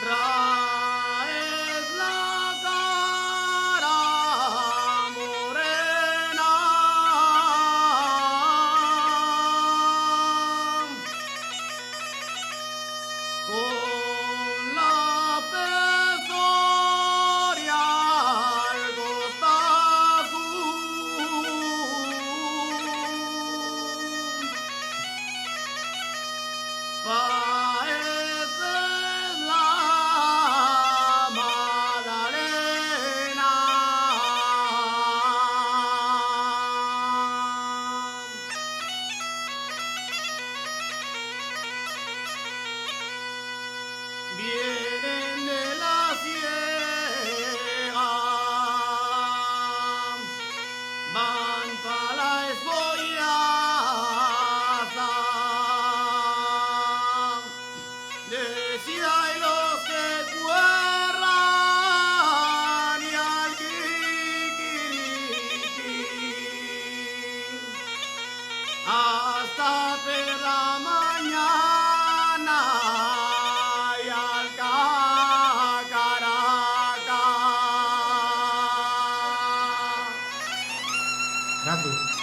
Traes la cara morena con la pezoria al costado. Pareces la Magdalena. Vienen de la sierra, van pa' la espollada. Decía y los que cuerran y al kikiriki hasta per la mañana y al cacaraca. Gracias.